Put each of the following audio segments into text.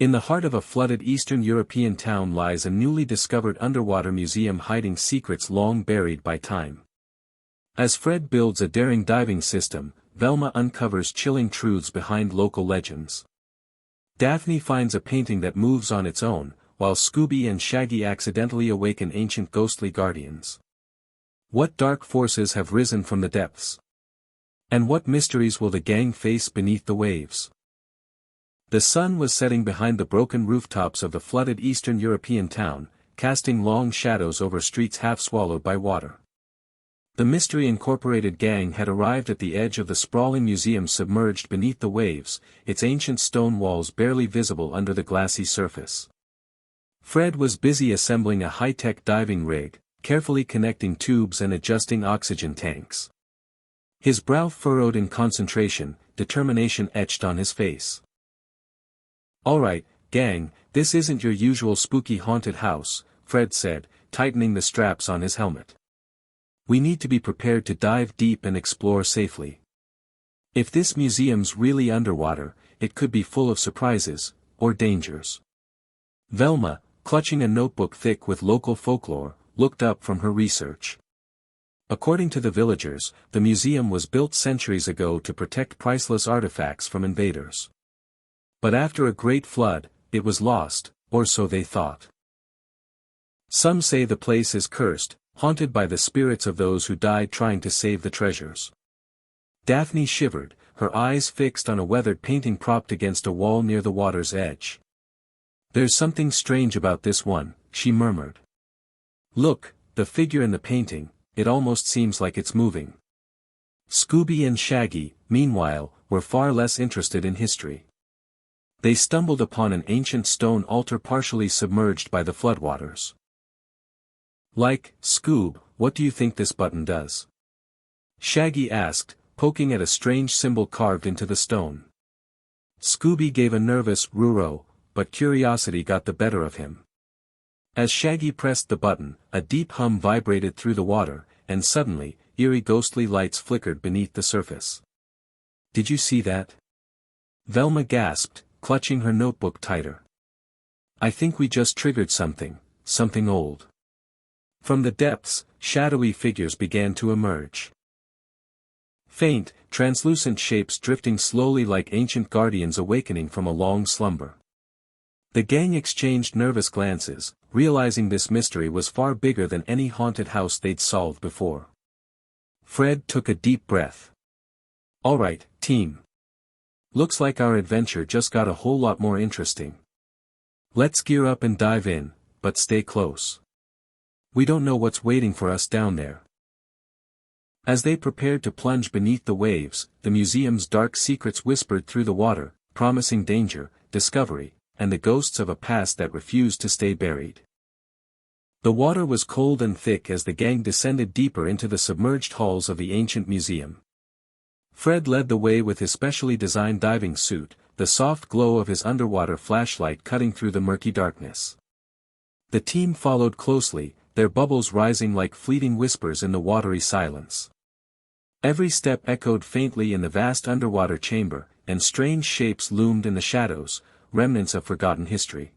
In the heart of a flooded Eastern European town lies a newly discovered underwater museum hiding secrets long buried by time. As Fred builds a daring diving system, Velma uncovers chilling truths behind local legends. Daphne finds a painting that moves on its own, while Scooby and Shaggy accidentally awaken ancient ghostly guardians. What dark forces have risen from the depths? And what mysteries will the gang face beneath the waves? The sun was setting behind the broken rooftops of the flooded Eastern European town, casting long shadows over streets half swallowed by water. The Mystery Incorporated gang had arrived at the edge of the sprawling museum submerged beneath the waves, its ancient stone walls barely visible under the glassy surface. Fred was busy assembling a high-tech diving rig, carefully connecting tubes and adjusting oxygen tanks. His brow furrowed in concentration, determination etched on his face. "Alright, gang, this isn't your usual spooky haunted house," Fred said, tightening the straps on his helmet. "We need to be prepared to dive deep and explore safely. If this museum's really underwater, it could be full of surprises, or dangers." Velma, clutching a notebook thick with local folklore, looked up from her research. According to the villagers, the museum was built centuries ago to protect priceless artifacts from invaders. But after a great flood, it was lost, or so they thought. Some say the place is cursed, haunted by the spirits of those who died trying to save the treasures. Daphne shivered, her eyes fixed on a weathered painting propped against a wall near the water's edge. "There's something strange about this one," she murmured. "Look, the figure in the painting, it almost seems like it's moving." Scooby and Shaggy, meanwhile, were far less interested in history. They stumbled upon an ancient stone altar partially submerged by the floodwaters. "Like, Scoob, what do you think this button does?" Shaggy asked, poking at a strange symbol carved into the stone. Scooby gave a nervous "ruro," but curiosity got the better of him. As Shaggy pressed the button, a deep hum vibrated through the water, and suddenly, eerie ghostly lights flickered beneath the surface. "Did you see that?" Velma gasped, clutching her notebook tighter. "I think we just triggered something old." From the depths, shadowy figures began to emerge. Faint, translucent shapes drifting slowly like ancient guardians awakening from a long slumber. The gang exchanged nervous glances, realizing this mystery was far bigger than any haunted house they'd solved before. Fred took a deep breath. "Alright, team. Looks like our adventure just got a whole lot more interesting. Let's gear up and dive in, but stay close. We don't know what's waiting for us down there." As they prepared to plunge beneath the waves, the museum's dark secrets whispered through the water, promising danger, discovery, and the ghosts of a past that refused to stay buried. The water was cold and thick as the gang descended deeper into the submerged halls of the ancient museum. Fred led the way with his specially designed diving suit, the soft glow of his underwater flashlight cutting through the murky darkness. The team followed closely, their bubbles rising like fleeting whispers in the watery silence. Every step echoed faintly in the vast underwater chamber, and strange shapes loomed in the shadows, remnants of forgotten history.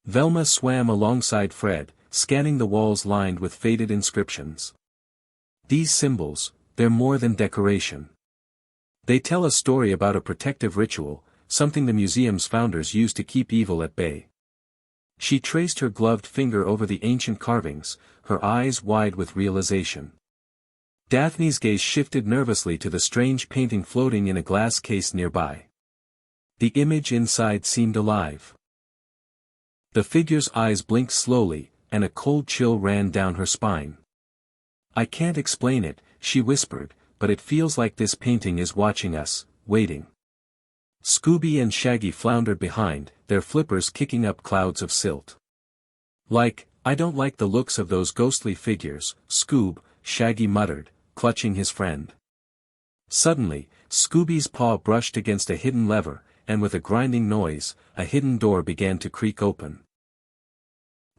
Velma swam alongside Fred, scanning the walls lined with faded inscriptions. "These symbols, they're more than decoration. They tell a story about a protective ritual, something the museum's founders used to keep evil at bay." She traced her gloved finger over the ancient carvings, her eyes wide with realization. Daphne's gaze shifted nervously to the strange painting floating in a glass case nearby. The image inside seemed alive. The figure's eyes blinked slowly, and a cold chill ran down her spine. "I can't explain it," she whispered, "but it feels like this painting is watching us, waiting." Scooby and Shaggy floundered behind, their flippers kicking up clouds of silt. I don't like the looks of those ghostly figures, Scoob," Shaggy muttered, clutching his friend. Suddenly, Scooby's paw brushed against a hidden lever, and with a grinding noise, a hidden door began to creak open.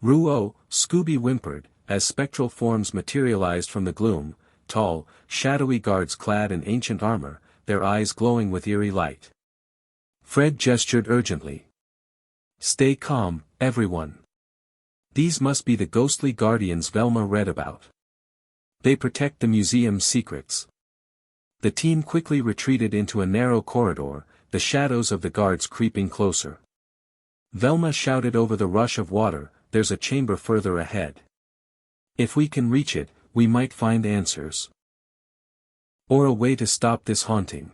"Ruo," Scooby whimpered, as spectral forms materialized from the gloom, tall, shadowy guards clad in ancient armor, their eyes glowing with eerie light. Fred gestured urgently. Stay calm, everyone. These must be the ghostly guardians Velma read about. They protect the museum's secrets. The team quickly retreated into a narrow corridor, the shadows of the guards creeping closer. Velma shouted over the rush of water, "There's a chamber further ahead. If we can reach it, we might find answers. Or a way to stop this haunting."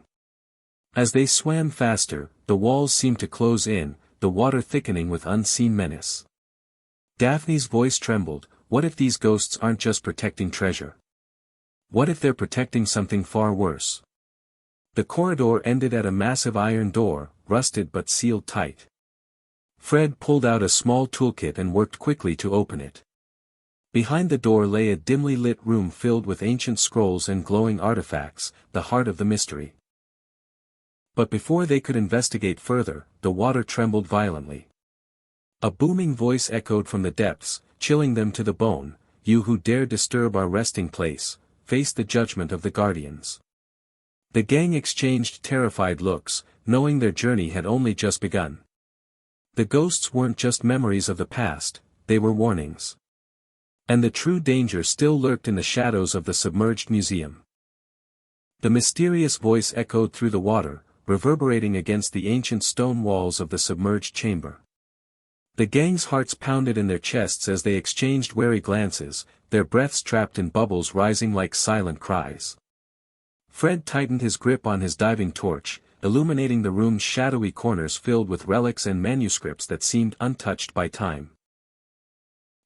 As they swam faster, the walls seemed to close in, the water thickening with unseen menace. Daphne's voice trembled. What if these ghosts aren't just protecting treasure? What if they're protecting something far worse? The corridor ended at a massive iron door, rusted but sealed tight. Fred pulled out a small toolkit and worked quickly to open it. Behind the door lay a dimly lit room filled with ancient scrolls and glowing artifacts, the heart of the mystery. But before they could investigate further, the water trembled violently. A booming voice echoed from the depths, chilling them to the bone. "You who dare disturb our resting place, face the judgment of the guardians." The gang exchanged terrified looks, knowing their journey had only just begun. The ghosts weren't just memories of the past, they were warnings. And the true danger still lurked in the shadows of the submerged museum. The mysterious voice echoed through the water, reverberating against the ancient stone walls of the submerged chamber. The gang's hearts pounded in their chests as they exchanged wary glances, their breaths trapped in bubbles rising like silent cries. Fred tightened his grip on his diving torch, illuminating the room's shadowy corners filled with relics and manuscripts that seemed untouched by time.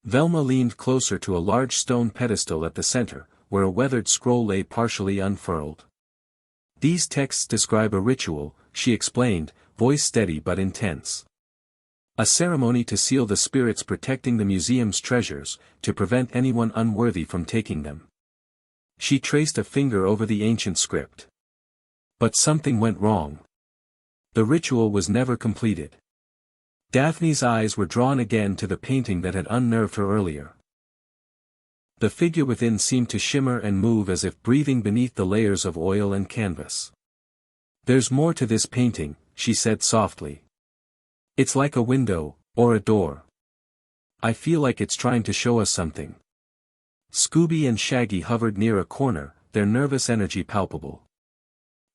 Velma leaned closer to a large stone pedestal at the center, where a weathered scroll lay partially unfurled. "These texts describe a ritual," she explained, voice steady but intense. "A ceremony to seal the spirits protecting the museum's treasures, to prevent anyone unworthy from taking them." She traced a finger over the ancient script. But something went wrong. The ritual was never completed. Daphne's eyes were drawn again to the painting that had unnerved her earlier. The figure within seemed to shimmer and move as if breathing beneath the layers of oil and canvas. "There's more to this painting," she said softly. "It's like a window, or a door. I feel like it's trying to show us something." Scooby and Shaggy hovered near a corner, their nervous energy palpable.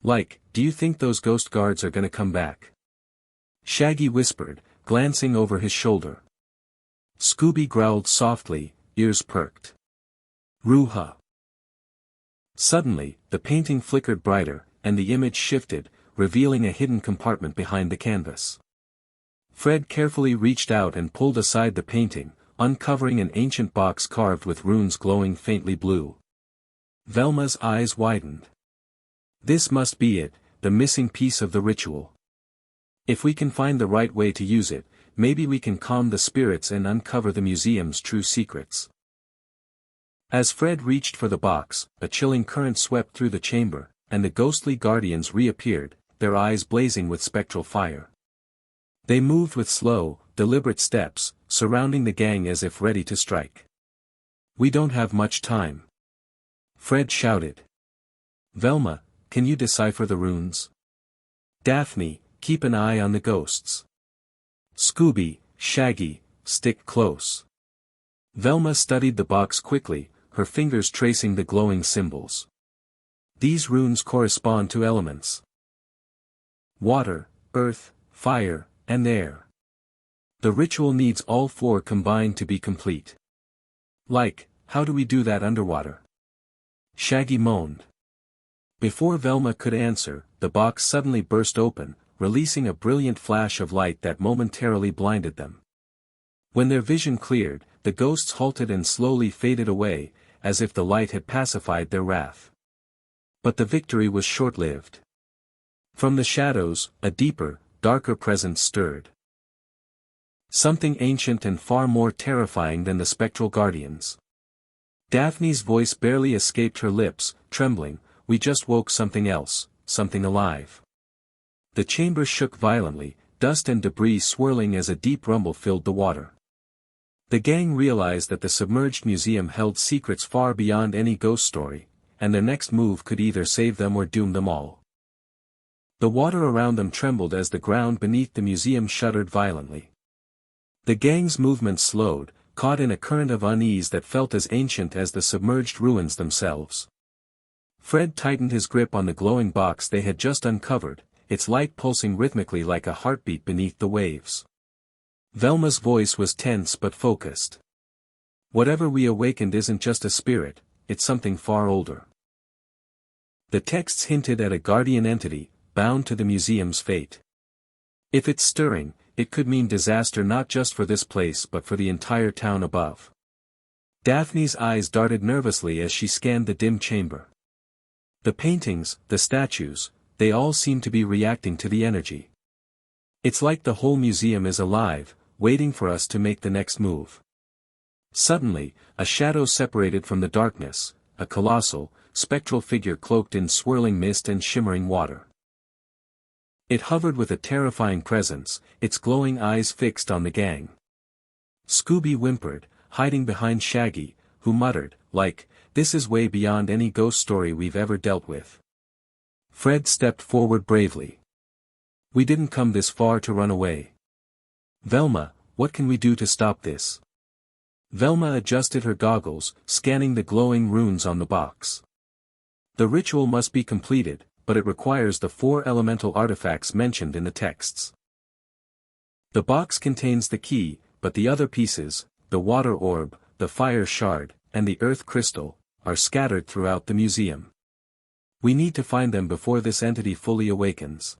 Do you think those ghost guards are gonna come back?" Shaggy whispered, glancing over his shoulder. Scooby growled softly, ears perked. "Ruha." Suddenly, the painting flickered brighter, and the image shifted, revealing a hidden compartment behind the canvas. Fred carefully reached out and pulled aside the painting, uncovering an ancient box carved with runes glowing faintly blue. Velma's eyes widened. This must be it, the missing piece of the ritual. If we can find the right way to use it, maybe we can calm the spirits and uncover the museum's true secrets. As Fred reached for the box, a chilling current swept through the chamber, and the ghostly guardians reappeared, their eyes blazing with spectral fire. They moved with slow, deliberate steps, surrounding the gang as if ready to strike. "We don't have much time," Fred shouted. "Velma, can you decipher the runes? Daphne, keep an eye on the ghosts. Scooby, Shaggy, stick close." Velma studied the box quickly, her fingers tracing the glowing symbols. These runes correspond to elements: water, earth, fire, and air. The ritual needs all four combined to be complete. How do we do that underwater?" Shaggy moaned. Before Velma could answer, the box suddenly burst open, releasing a brilliant flash of light that momentarily blinded them. When their vision cleared, the ghosts halted and slowly faded away, as if the light had pacified their wrath. But the victory was short-lived. From the shadows, a deeper, darker presence stirred. Something ancient and far more terrifying than the spectral guardians. Daphne's voice barely escaped her lips, trembling, "We just woke something else, something alive." The chamber shook violently, dust and debris swirling as a deep rumble filled the water. The gang realized that the submerged museum held secrets far beyond any ghost story, and their next move could either save them or doom them all. The water around them trembled as the ground beneath the museum shuddered violently. The gang's movement slowed, caught in a current of unease that felt as ancient as the submerged ruins themselves. Fred tightened his grip on the glowing box they had just uncovered, its light pulsing rhythmically like a heartbeat beneath the waves. Velma's voice was tense but focused. "Whatever we awakened isn't just a spirit, it's something far older." The texts hinted at a guardian entity, bound to the museum's fate. If it's stirring, it could mean disaster not just for this place but for the entire town above. Daphne's eyes darted nervously as she scanned the dim chamber. The paintings, the statues, they all seemed to be reacting to the energy. "It's like the whole museum is alive, waiting for us to make the next move." Suddenly, a shadow separated from the darkness, a colossal, spectral figure cloaked in swirling mist and shimmering water. It hovered with a terrifying presence, its glowing eyes fixed on the gang. Scooby whimpered, hiding behind Shaggy, who muttered, "This is way beyond any ghost story we've ever dealt with." Fred stepped forward bravely. "We didn't come this far to run away. Velma, what can we do to stop this?" Velma adjusted her goggles, scanning the glowing runes on the box. "The ritual must be completed, but it requires the 4 elemental artifacts mentioned in the texts. The box contains the key, but the other pieces, the water orb, the fire shard, and the earth crystal, are scattered throughout the museum. We need to find them before this entity fully awakens."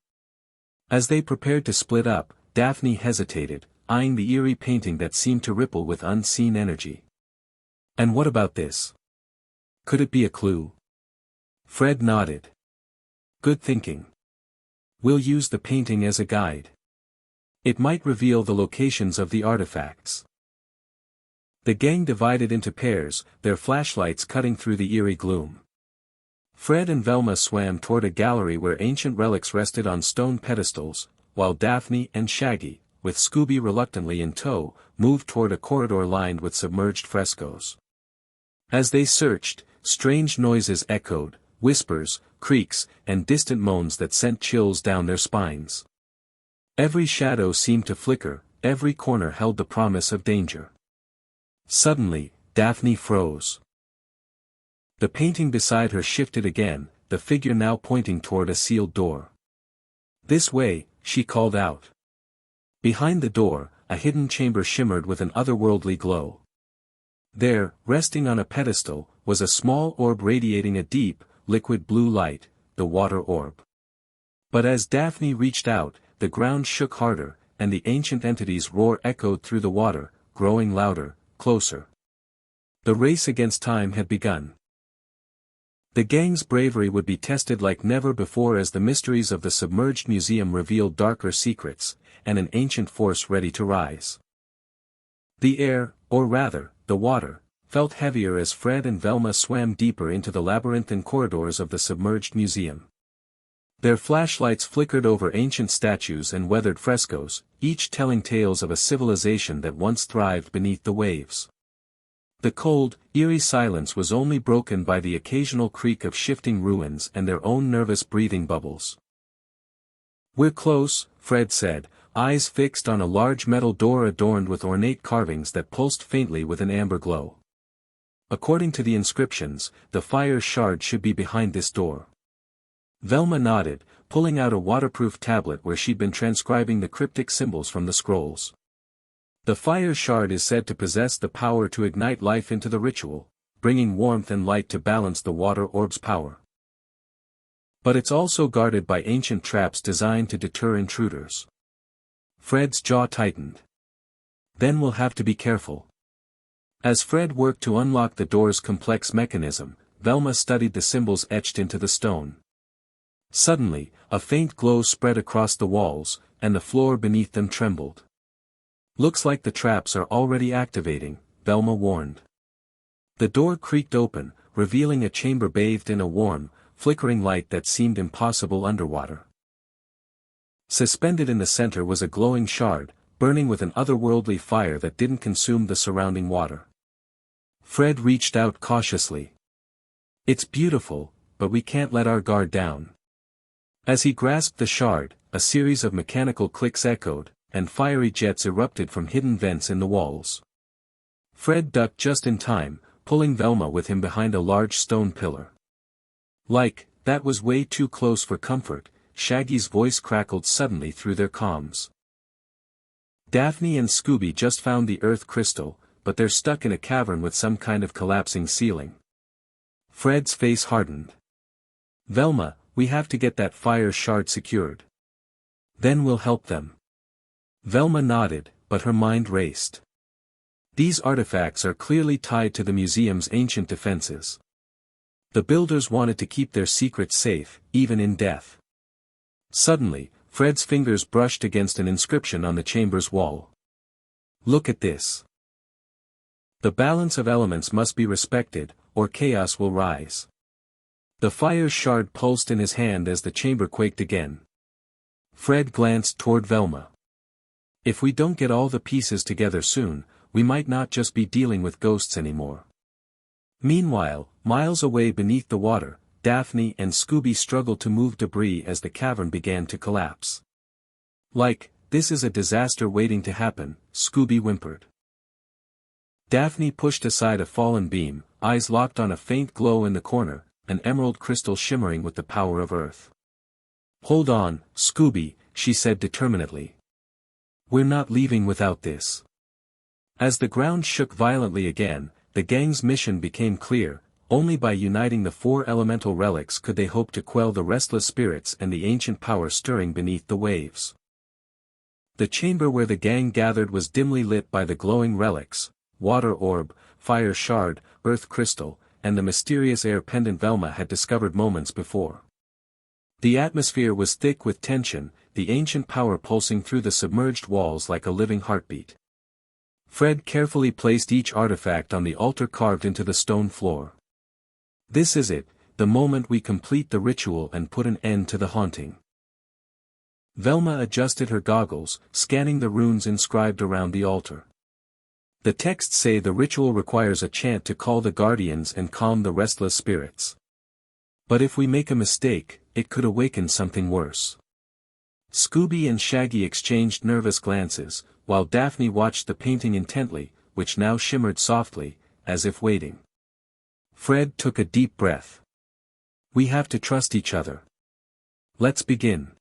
As they prepared to split up, Daphne hesitated, eyeing the eerie painting that seemed to ripple with unseen energy. "And what about this? Could it be a clue?" Fred nodded. "Good thinking. We'll use the painting as a guide. It might reveal the locations of the artifacts." The gang divided into pairs, their flashlights cutting through the eerie gloom. Fred and Velma swam toward a gallery where ancient relics rested on stone pedestals, while Daphne and Shaggy, with Scooby reluctantly in tow, moved toward a corridor lined with submerged frescoes. As they searched, strange noises echoed, whispers, creaks, and distant moans that sent chills down their spines. Every shadow seemed to flicker, every corner held the promise of danger. Suddenly, Daphne froze. The painting beside her shifted again, the figure now pointing toward a sealed door. "This way," she called out. Behind the door, a hidden chamber shimmered with an otherworldly glow. There, resting on a pedestal, was a small orb radiating a deep, liquid blue light, the water orb. But as Daphne reached out, the ground shook harder, and the ancient entity's roar echoed through the water, growing louder, closer. The race against time had begun. The gang's bravery would be tested like never before as the mysteries of the submerged museum revealed darker secrets, and an ancient force ready to rise. The air, or rather, the water, felt heavier as Fred and Velma swam deeper into the labyrinthine corridors of the submerged museum. Their flashlights flickered over ancient statues and weathered frescoes, each telling tales of a civilization that once thrived beneath the waves. The cold, eerie silence was only broken by the occasional creak of shifting ruins and their own nervous breathing bubbles. "We're close," Fred said, eyes fixed on a large metal door adorned with ornate carvings that pulsed faintly with an amber glow. "According to the inscriptions, the fire shard should be behind this door." Velma nodded, pulling out a waterproof tablet where she'd been transcribing the cryptic symbols from the scrolls. "The fire shard is said to possess the power to ignite life into the ritual, bringing warmth and light to balance the water orb's power. But it's also guarded by ancient traps designed to deter intruders." Fred's jaw tightened. "Then we'll have to be careful." As Fred worked to unlock the door's complex mechanism, Velma studied the symbols etched into the stone. Suddenly, a faint glow spread across the walls, and the floor beneath them trembled. "Looks like the traps are already activating," Velma warned. The door creaked open, revealing a chamber bathed in a warm, flickering light that seemed impossible underwater. Suspended in the center was a glowing shard, burning with an otherworldly fire that didn't consume the surrounding water. Fred reached out cautiously. "It's beautiful, but we can't let our guard down." As he grasped the shard, a series of mechanical clicks echoed, and fiery jets erupted from hidden vents in the walls. Fred ducked just in time, pulling Velma with him behind a large stone pillar. That was way too close for comfort," Shaggy's voice crackled suddenly through their comms. "Daphne and Scooby just found the Earth crystal, but they're stuck in a cavern with some kind of collapsing ceiling." Fred's face hardened. "Velma, we have to get that fire shard secured. Then we'll help them." Velma nodded, but her mind raced. These artifacts are clearly tied to the museum's ancient defenses. The builders wanted to keep their secrets safe, even in death. Suddenly, Fred's fingers brushed against an inscription on the chamber's wall. "Look at this. The balance of elements must be respected, or chaos will rise." The fire shard pulsed in his hand as the chamber quaked again. Fred glanced toward Velma. "If we don't get all the pieces together soon, we might not just be dealing with ghosts anymore." Meanwhile, miles away beneath the water, Daphne and Scooby struggled to move debris as the cavern began to collapse. "This is a disaster waiting to happen," Scooby whimpered. Daphne pushed aside a fallen beam, eyes locked on a faint glow in the corner, an emerald crystal shimmering with the power of Earth. "Hold on, Scooby," she said determinedly. "We're not leaving without this." As the ground shook violently again, the gang's mission became clear. Only by uniting the 4 elemental relics could they hope to quell the restless spirits and the ancient power stirring beneath the waves. The chamber where the gang gathered was dimly lit by the glowing relics: water orb, fire shard, earth crystal, and the mysterious air pendant Velma had discovered moments before. The atmosphere was thick with tension, the ancient power pulsing through the submerged walls like a living heartbeat. Fred carefully placed each artifact on the altar carved into the stone floor. "This is it, the moment we complete the ritual and put an end to the haunting." Velma adjusted her goggles, scanning the runes inscribed around the altar. The texts say the ritual requires a chant to call the guardians and calm the restless spirits. But if we make a mistake, it could awaken something worse. Scooby and Shaggy exchanged nervous glances, while Daphne watched the painting intently, which now shimmered softly, as if waiting. Fred took a deep breath. "We have to trust each other. Let's begin."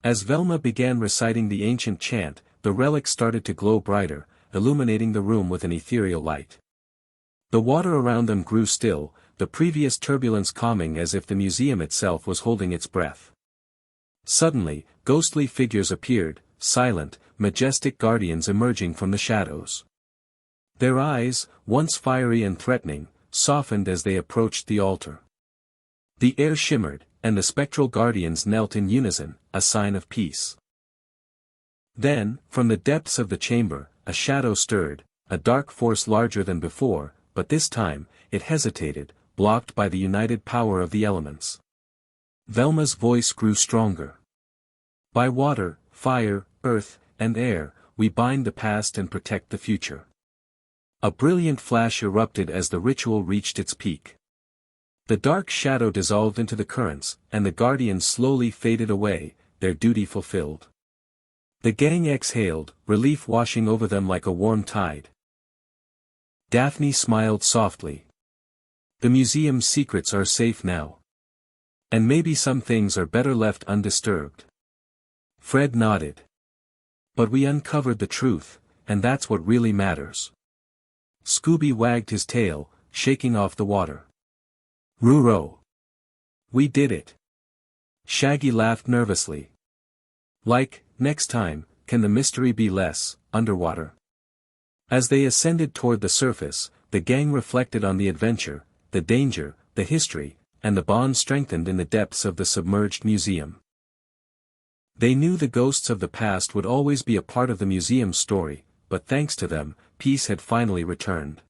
As Velma began reciting the ancient chant, the relic started to glow brighter, illuminating the room with an ethereal light. The water around them grew still, the previous turbulence calming as if the museum itself was holding its breath. Suddenly, ghostly figures appeared, silent, majestic guardians emerging from the shadows. Their eyes, once fiery and threatening, softened as they approached the altar. The air shimmered, and the spectral guardians knelt in unison, a sign of peace. Then, from the depths of the chamber, a shadow stirred, a dark force larger than before, but this time, it hesitated, blocked by the united power of the elements. Velma's voice grew stronger. "By water, fire, earth, and air, we bind the past and protect the future." A brilliant flash erupted as the ritual reached its peak. The dark shadow dissolved into the currents, and the guardians slowly faded away, their duty fulfilled. The gang exhaled, relief washing over them like a warm tide. Daphne smiled softly. "The museum's secrets are safe now. And maybe some things are better left undisturbed." Fred nodded. "But we uncovered the truth, and that's what really matters." Scooby wagged his tail, shaking off the water. "Ruro! We did it!" Shaggy laughed nervously. Next time, can the mystery be less, underwater?" As they ascended toward the surface, the gang reflected on the adventure, the danger, the history, and the bond strengthened in the depths of the submerged museum. They knew the ghosts of the past would always be a part of the museum's story, but thanks to them, peace had finally returned.